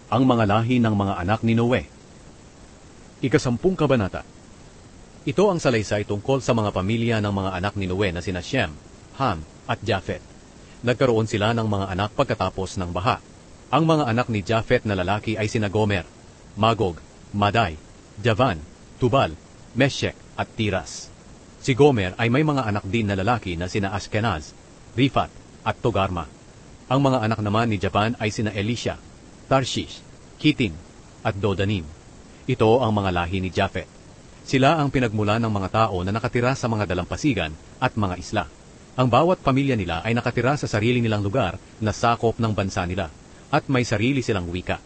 Ang mga lahi ng mga anak ni Noe. Ika-10 kabanata. Ito ang salaysay tungkol sa mga pamilya ng mga anak ni Noe na sina Shem, Ham, at Japhet. Nagkaroon sila ng mga anak pagkatapos ng baha. Ang mga anak ni Japhet na lalaki ay sina Gomer, Magog, Madai, Javan, Tubal, Meshek, at Tiras. Si Gomer ay may mga anak din na lalaki na sina Ashkenaz, Rifat, at Togarma. Ang mga anak naman ni Javan ay sina Elisha, Tarshish, Kitim, at Dodanim. Ito ang mga lahi ni Japhet. Sila ang pinagmula ng mga tao na nakatira sa mga dalampasigan at mga isla. Ang bawat pamilya nila ay nakatira sa sarili nilang lugar na sakop ng bansa nila, at may sarili silang wika.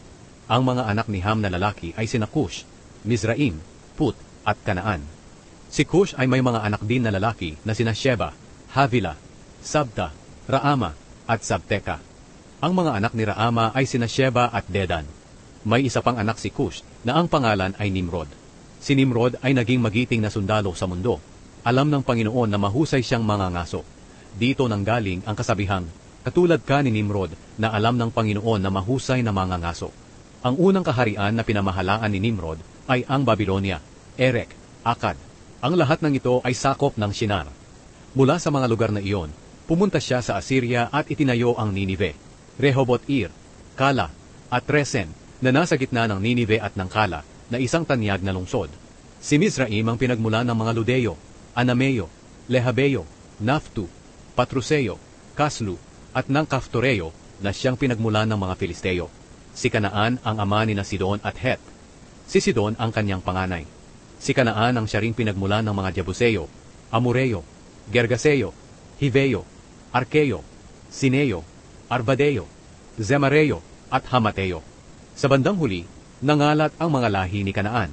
Ang mga anak ni Ham na lalaki ay sina Cush, Mizraim, Put, at Kanaan. Si Cush ay may mga anak din na lalaki na sina Sheba, Havila, Sabta, Raama, at Sabteka. Ang mga anak ni Raama ay sina Sheba at Dedan. May isa pang anak si Cush na ang pangalan ay Nimrod. Si Nimrod ay naging magiting na sundalo sa mundo. Alam ng Panginoon na mahusay siyang mangangaso. Dito nanggaling ang kasabihang, katulad ka ni Nimrod na alam ng Panginoon na mahusay na mangangaso. Ang unang kaharian na pinamahalaan ni Nimrod ay ang Babylonia, Erek, Akkad. Ang lahat ng ito ay sakop ng Shinar. Mula sa mga lugar na iyon, pumunta siya sa Assyria at itinayo ang Ninive, Rehoboth-ir, Kala, at Resen na nasa gitna ng Ninive at ng Kala na isang tanyag na lungsod. Si Mizraim ang pinagmula ng mga Ludeo, Anameo, Lehabeo, Naftu, Patruseo, Kaslu, at ng Kaftoreo na siyang pinagmula ng mga Filisteo. Si Kanaan ang ama ni na Sidon at Het. Si Sidon ang kanyang panganay. Si Kanaan ang siya ring pinagmula ng mga Jebuseo, Amoreo, Gergaseo, Hiveo, Arkeo, Sineo, Arbadeo, Zemareo, at Hamateo. Sa bandang huli, nangalat ang mga lahi ni Kanaan.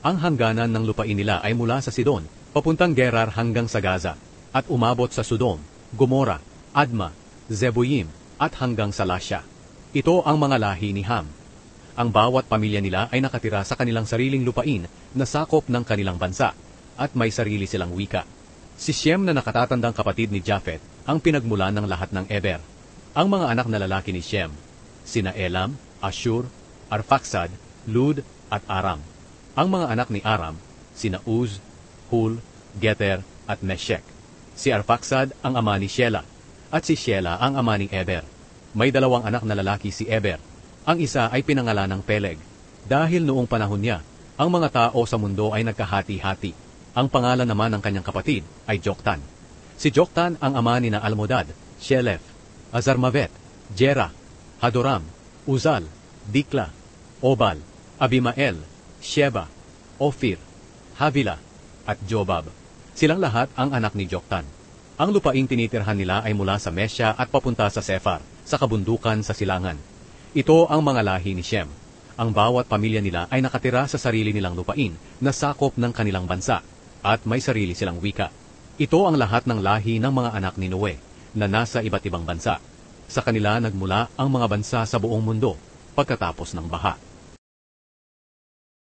Ang hangganan ng lupain nila ay mula sa Sidon, papuntang Gerar hanggang sa Gaza, at umabot sa Sodom, Gomora, Adma, Zeboyim, at hanggang sa Lasya. Ito ang mga lahi ni Ham. Ang bawat pamilya nila ay nakatira sa kanilang sariling lupain na sakop ng kanilang bansa, at may sarili silang wika. Si Shem na nakatatandang kapatid ni Japhet ang pinagmulan ng lahat ng Eber. Ang mga anak na lalaki ni Shem, sina Elam, Ashur, Arphaxad, Lud, at Aram. Ang mga anak ni Aram, sina Uz, Hul, Geter, at Meshek. Si Arphaxad ang ama ni Shela, at si Shela ang ama ni Eber. May dalawang anak na lalaki si Eber. Ang isa ay pinangalan ng Peleg. Dahil noong panahon niya, ang mga tao sa mundo ay nagkahati-hati. Ang pangalan naman ng kanyang kapatid ay Joktan. Si Joktan ang ama ni na Almodad, Shelef, Azarmavet, Jera, Hadoram, Uzal, Dikla, Obal, Abimael, Sheba, Ophir, Havila, at Jobab. Silang lahat ang anak ni Joktan. Ang lupaing tinitirhan nila ay mula sa Mesya at papunta sa Sephar, sa kabundukan sa silangan. Ito ang mga lahi ni Shem. Ang bawat pamilya nila ay nakatira sa sarili nilang lupain na sakop ng kanilang bansa, at may sarili silang wika. Ito ang lahat ng lahi ng mga anak ni Noe, na nasa iba't ibang bansa. Sa kanila nagmula ang mga bansa sa buong mundo pagkatapos ng baha.